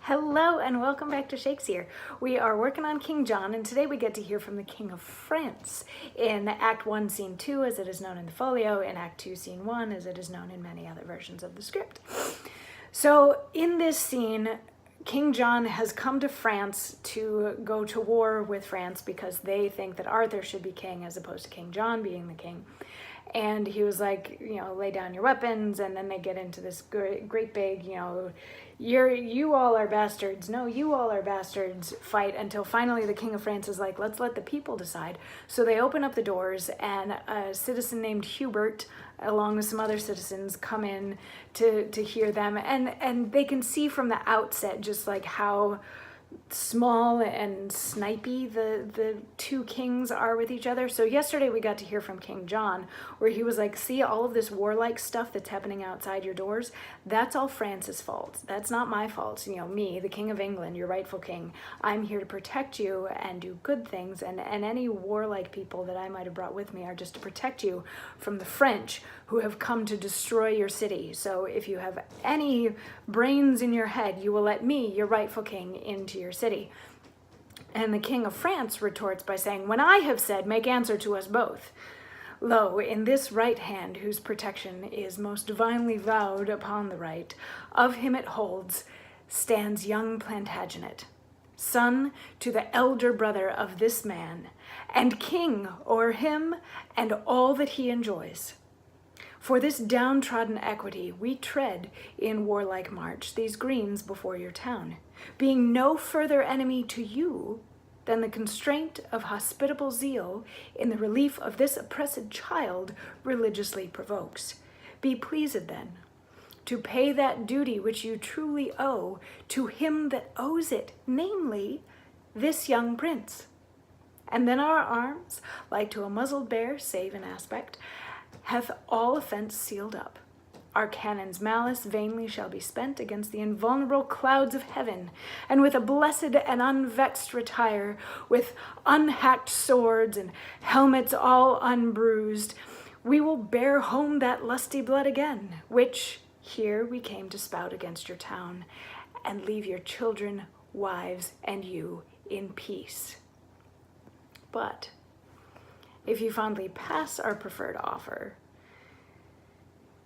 Hello and welcome back to Shakesyear. We are working on King John, and today we get to hear from the King of France in Act 1, Scene 2, as it is known in the folio, in Act 2, Scene 1, as it is known in many other versions of the script. So in this scene, King John has come to France to go to war with France because they think that Arthur should be king as opposed to King John being the king. And he was like, lay down your weapons, and then they get into this great big, you all are bastards, no, you all are bastards fight until finally the King of France is like, let's let the people decide. So they open up the doors, and a citizen named Hubert, along with some other citizens, come in to hear them. And they can see from the outset just like how small and snipey the two kings are with each other. So yesterday we got to hear from King John, where he was like, see all of this warlike stuff that's happening outside your doors? That's all France's fault. That's not my fault. Me, the King of England, your rightful king, I'm here to protect you and do good things, and any warlike people that I might have brought with me are just to protect you from the French, who have come to destroy your city. So if you have any brains in your head, you will let me, your rightful king, into your city. And the King of France retorts by saying, when I have said, make answer to us both. Lo, in this right hand, whose protection is most divinely vowed upon the right, of him it holds, stands young Plantagenet, son to the elder brother of this man, and king o'er him and all that he enjoys. For this downtrodden equity we tread in warlike march these greens before your town, being no further enemy to you than the constraint of hospitable zeal in the relief of this oppressed child religiously provokes. Be pleased then to pay that duty which you truly owe to him that owes it, namely this young prince. And then our arms, like to a muzzled bear, save in aspect, hath all offense sealed up. Our cannon's malice vainly shall be spent against the invulnerable clouds of heaven, and with a blessed and unvexed retire, with unhacked swords and helmets all unbruised, we will bear home that lusty blood again, which here we came to spout against your town, and leave your children, wives, and you in peace. But if you fondly pass our preferred offer,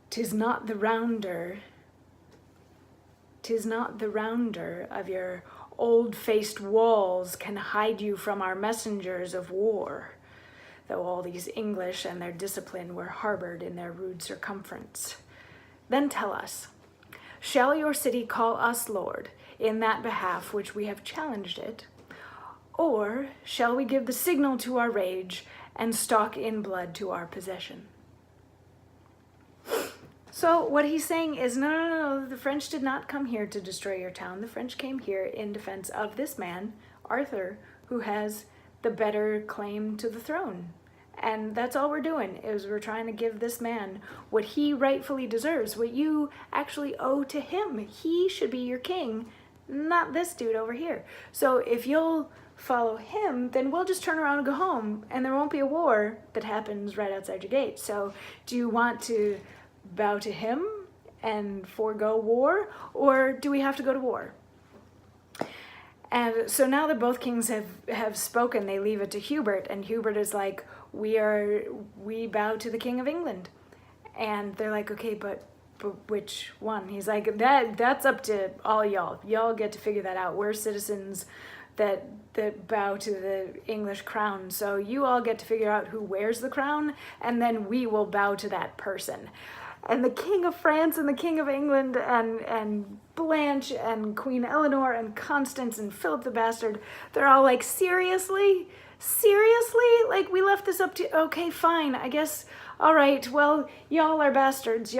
'tis not the rounder of your old-faced walls can hide you from our messengers of war, though all these English and their discipline were harbored in their rude circumference. Then tell us, shall your city call us lord in that behalf which we have challenged it, or shall we give the signal to our rage and stalk in blood to our possession? So what he's saying is, no, the French did not come here to destroy your town. The French came here in defense of this man, Arthur, who has the better claim to the throne. And that's all we're doing, is we're trying to give this man what he rightfully deserves, what you actually owe to him. He should be your king, not this dude over here. So if you'll follow him, then we'll just turn around and go home, and there won't be a war that happens right outside your gate. So do you want to bow to him and forego war, or do we have to go to war? And so now that both kings have spoken, they leave it to Hubert, and Hubert is like, we bow to the King of England. And they're like, okay, but which one? He's like, that's up to all y'all. Y'all get to figure that out. We're citizens that bow to the English crown. So you all get to figure out who wears the crown, and then we will bow to that person. And the King of France and the King of England and Blanche and Queen Eleanor and Constance and Philip the Bastard, they're all like, seriously? Seriously? Like, we left this up to, okay, fine, I guess, all right, well, y'all are bastards,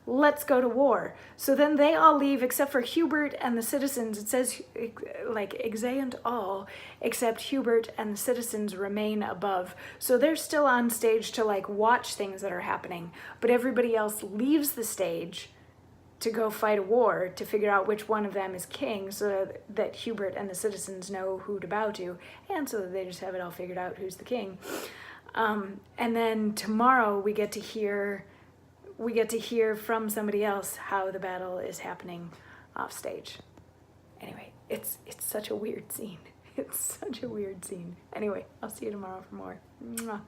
let's go to war. So then they all leave except for Hubert and the citizens. It says, like, exeunt all, except Hubert and the citizens remain above. So they're still on stage to, like, watch things that are happening, but everybody else leaves the stage to go fight a war to figure out which one of them is king, so that Hubert and the citizens know who to bow to, and so that they just have it all figured out who's the king. And then tomorrow we get to hear from somebody else how the battle is happening off stage. Anyway, it's such a weird scene. It's such a weird scene. Anyway, I'll see you tomorrow for more. Mwah.